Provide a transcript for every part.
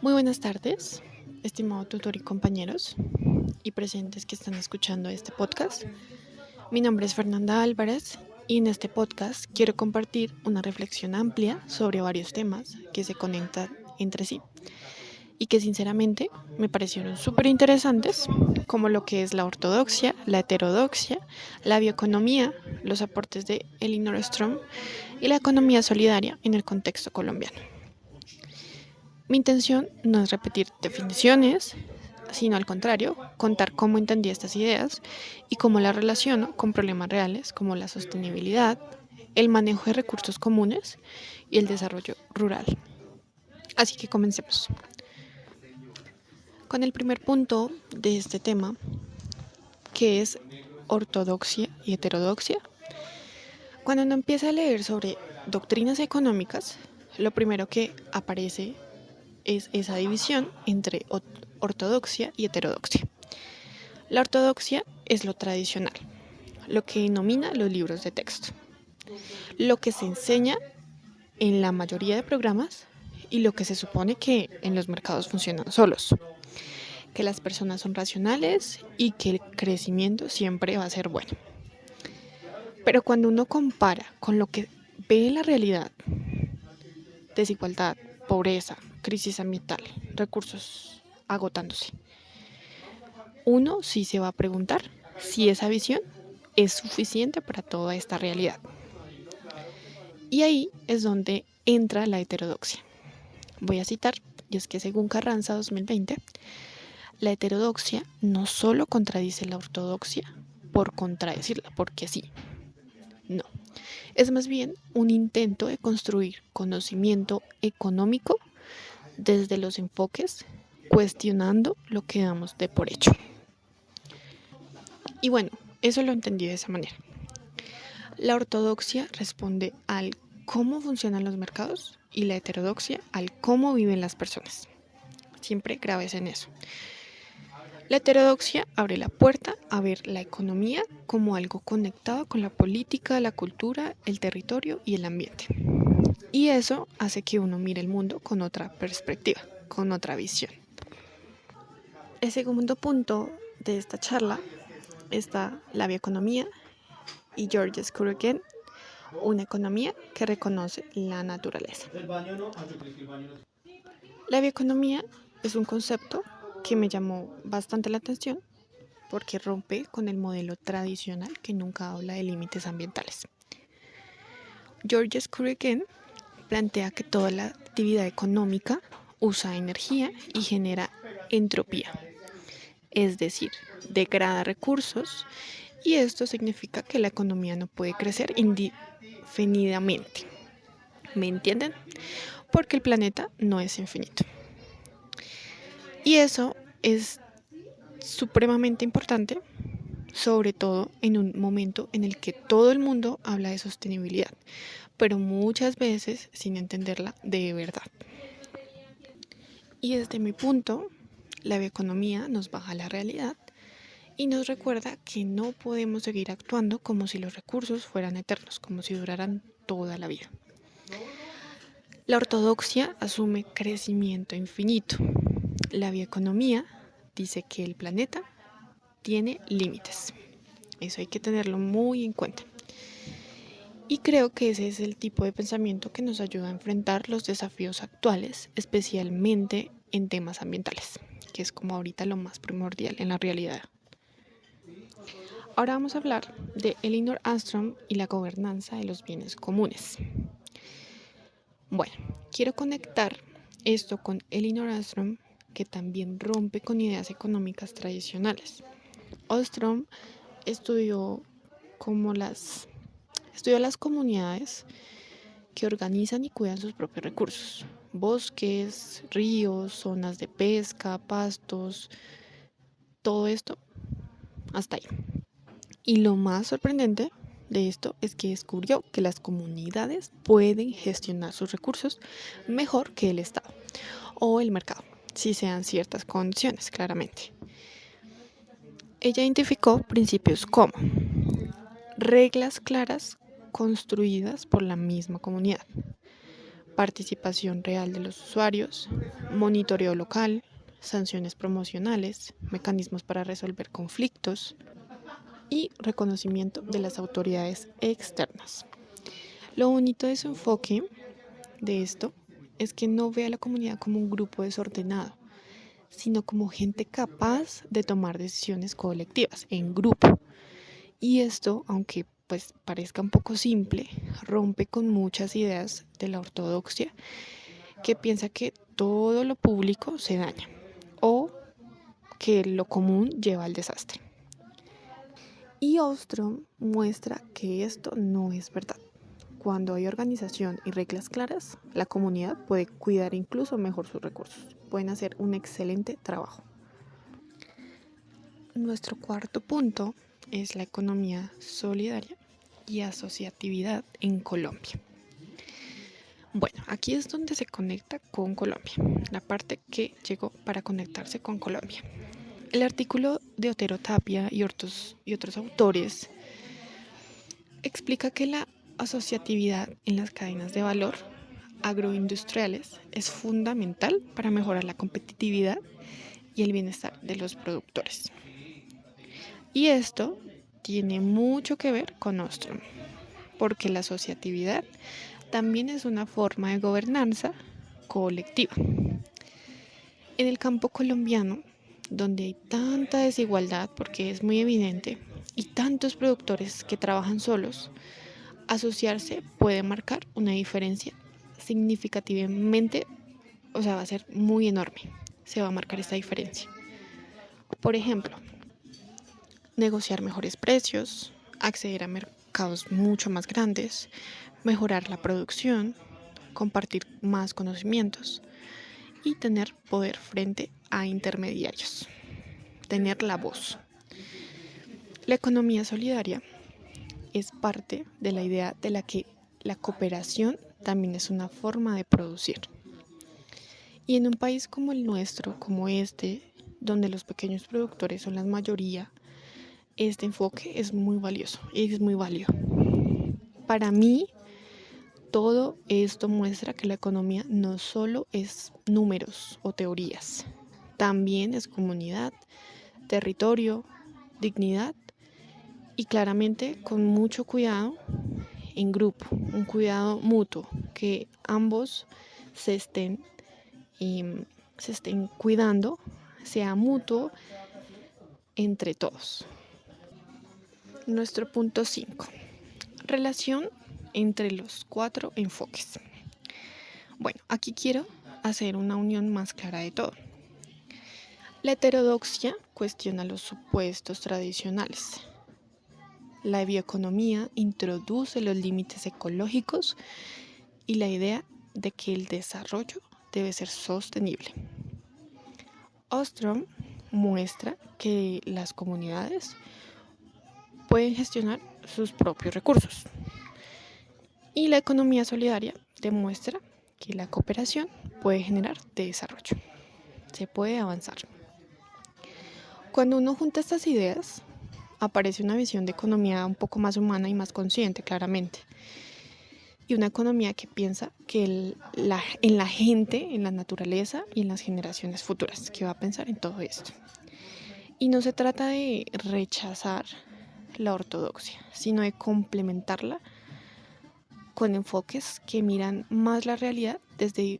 Muy buenas tardes, estimado tutor y compañeros y presentes que están escuchando este podcast. Mi nombre es Fernanda Álvarez y en este podcast quiero compartir una reflexión amplia sobre varios temas que se conectan entre sí y que sinceramente me parecieron súper interesantes, como lo que es la ortodoxia, la heterodoxia, la bioeconomía, los aportes de Elinor Ostrom y la economía solidaria en el contexto colombiano. Mi intención no es repetir definiciones, sino al contrario, contar cómo entendí estas ideas y cómo las relaciono con problemas reales como la sostenibilidad, el manejo de recursos comunes y el desarrollo rural. Así que comencemos. Con el primer punto de este tema, que es ortodoxia y heterodoxia. Cuando uno empieza a leer sobre doctrinas económicas, lo primero que aparece es esa división entre ortodoxia y heterodoxia. La ortodoxia es lo tradicional, lo que denomina los libros de texto, lo que se enseña en la mayoría de programas y lo que se supone que en los mercados funcionan solos, que las personas son racionales y que el crecimiento siempre va a ser bueno. Pero cuando uno compara con lo que ve en la realidad, desigualdad, pobreza, crisis ambiental, recursos agotándose, uno sí se va a preguntar si esa visión es suficiente para toda esta realidad. Y ahí es donde entra la heterodoxia. Voy a citar, y es que según Carranza 2020, la heterodoxia no solo contradice la ortodoxia por contradecirla, porque sí, no. Es más bien un intento de construir conocimiento económico desde los enfoques, cuestionando lo que damos de por hecho. Y bueno, eso lo entendí de esa manera. La ortodoxia responde al cómo funcionan los mercados y la heterodoxia al cómo viven las personas. Siempre grabes en eso. La heterodoxia abre la puerta a ver la economía como algo conectado con la política, la cultura, el territorio y el ambiente. Y eso hace que uno mire el mundo con otra perspectiva, con otra visión. El segundo punto de esta charla está la bioeconomía y Georges Cureguin, una economía que reconoce la naturaleza. La bioeconomía es un concepto que me llamó bastante la atención porque rompe con el modelo tradicional que nunca habla de límites ambientales. Georges Cureguin plantea que toda la actividad económica usa energía y genera entropía, es decir, degrada recursos, y esto significa que la economía no puede crecer indefinidamente. ¿Me entienden? Porque el planeta no es infinito. Y eso es supremamente importante, sobre todo en un momento en el que todo el mundo habla de sostenibilidad, pero muchas veces sin entenderla de verdad. Y desde mi punto, la bioeconomía nos baja a la realidad y nos recuerda que no podemos seguir actuando como si los recursos fueran eternos, como si duraran toda la vida. La ortodoxia asume crecimiento infinito. La bioeconomía dice que el planeta tiene límites. Eso hay que tenerlo muy en cuenta. Y creo que ese es el tipo de pensamiento que nos ayuda a enfrentar los desafíos actuales, especialmente en temas ambientales, que es como ahorita lo más primordial en la realidad. Ahora vamos a hablar de Elinor Ostrom y la gobernanza de los bienes comunes. Bueno, quiero conectar esto con Elinor Ostrom, que también rompe con ideas económicas tradicionales. Ostrom estudió las comunidades que organizan y cuidan sus propios recursos, bosques, ríos, zonas de pesca, pastos, todo esto hasta ahí. Y lo más sorprendente de esto es que descubrió que las comunidades pueden gestionar sus recursos mejor que el Estado o el mercado, si se dan ciertas condiciones, claramente. Ella identificó principios como reglas claras construidas por la misma comunidad participación real de los usuarios, monitoreo local, sanciones promocionales, mecanismos para resolver conflictos y reconocimiento de las autoridades externas. Lo bonito de su enfoque de esto es que no ve a la comunidad como un grupo desordenado, sino como gente capaz de tomar decisiones colectivas, en grupo. Y esto, aunque pues parezca un poco simple, rompe con muchas ideas de la ortodoxia que piensa que todo lo público se daña o que lo común lleva al desastre. Y Ostrom muestra que esto no es verdad. Cuando hay organización y reglas claras, la comunidad puede cuidar incluso mejor sus recursos. Pueden hacer un excelente trabajo. Nuestro cuarto punto es la economía solidaria y asociatividad en Colombia. Bueno, aquí es donde se conecta con Colombia, la parte que llegó para conectarse con Colombia. El artículo de Otero Tapia y otros autores explica que la asociatividad en las cadenas de valor agroindustriales es fundamental para mejorar la competitividad y el bienestar de los productores. Y esto tiene mucho que ver con Ostrom, porque la asociatividad también es una forma de gobernanza colectiva. En el campo colombiano, donde hay tanta desigualdad, porque es muy evidente, y tantos productores que trabajan solos, asociarse puede marcar una diferencia significativamente, va a ser muy enorme, se va a marcar esta diferencia. Por ejemplo, negociar mejores precios, acceder a mercados mucho más grandes, mejorar la producción, compartir más conocimientos y tener poder frente a intermediarios, tener la voz. La economía solidaria es parte de la idea de la que la cooperación también es una forma de producir. Y en un país como el nuestro, como este, donde los pequeños productores son la mayoría, este enfoque es muy valioso y es muy válido. Para mí, todo esto muestra que la economía no solo es números o teorías, también es comunidad, territorio, dignidad y claramente con mucho cuidado en grupo, un cuidado mutuo, que ambos se estén cuidando, sea mutuo entre todos. Nuestro punto 5. Relación entre los 4 enfoques. Bueno, aquí quiero hacer una unión más clara de todo. La heterodoxia cuestiona los supuestos tradicionales. La bioeconomía introduce los límites ecológicos y la idea de que el desarrollo debe ser sostenible. Ostrom muestra que las comunidades pueden gestionar sus propios recursos. Y la economía solidaria demuestra que la cooperación puede generar desarrollo. Se puede avanzar. Cuando uno junta estas ideas, aparece una visión de economía un poco más humana y más consciente, claramente. Y una economía que piensa que en la gente, en la naturaleza y en las generaciones futuras, que va a pensar en todo esto. Y no se trata de rechazar la ortodoxia, sino de complementarla con enfoques que miran más la realidad desde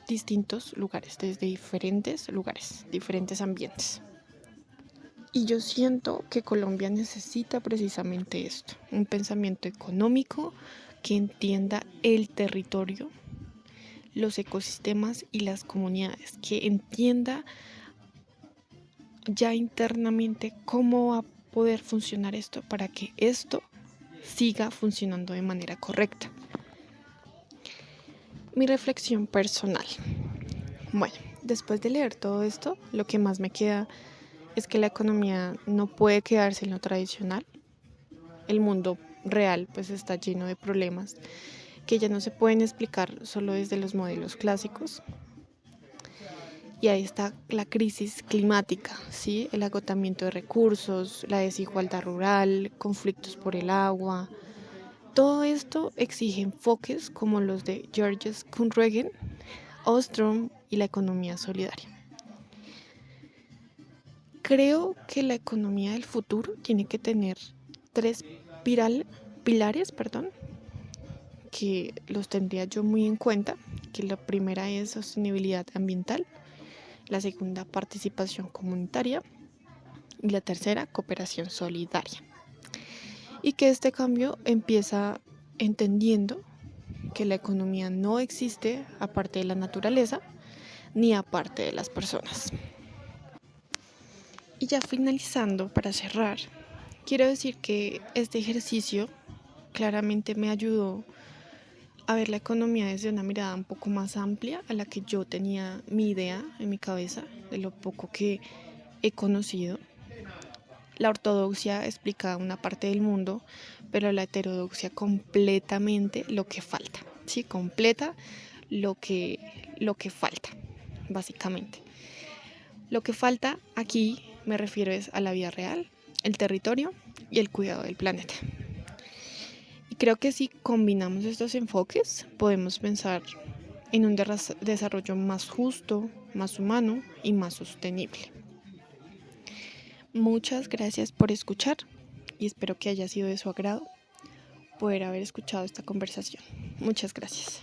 distintos lugares, desde diferentes lugares, diferentes ambientes. Y yo siento que Colombia necesita precisamente esto, un pensamiento económico que entienda el territorio, los ecosistemas y las comunidades, que entienda ya internamente cómo va a poder funcionar esto para que esto siga funcionando de manera correcta. Mi reflexión personal. Bueno, después de leer todo esto, lo que más me queda es que la economía no puede quedarse en lo tradicional. El mundo real pues está lleno de problemas que ya no se pueden explicar solo desde los modelos clásicos. Y ahí está la crisis climática, ¿sí? El agotamiento de recursos, la desigualdad rural, conflictos por el agua, Todo esto exige enfoques como los de Georges Kuhnregen, Ostrom y la economía solidaria. Creo que la economía del futuro tiene que tener tres pilares, que los tendría yo muy en cuenta, que la primera es sostenibilidad ambiental, la segunda participación comunitaria y la tercera cooperación solidaria. Y que este cambio empieza entendiendo que la economía no existe aparte de la naturaleza ni aparte de las personas. Y ya finalizando, para cerrar, quiero decir que este ejercicio claramente me ayudó a ver la economía desde una mirada un poco más amplia a la que yo tenía mi idea en mi cabeza de lo poco que he conocido. La ortodoxia explica una parte del mundo, pero la heterodoxia completamente lo que falta, ¿sí? Completa lo que falta, básicamente. Lo que falta aquí me refiero es a la vida real, el territorio y el cuidado del planeta. Y creo que si combinamos estos enfoques, podemos pensar en un desarrollo más justo, más humano y más sostenible. Muchas gracias por escuchar y espero que haya sido de su agrado poder haber escuchado esta conversación. Muchas gracias.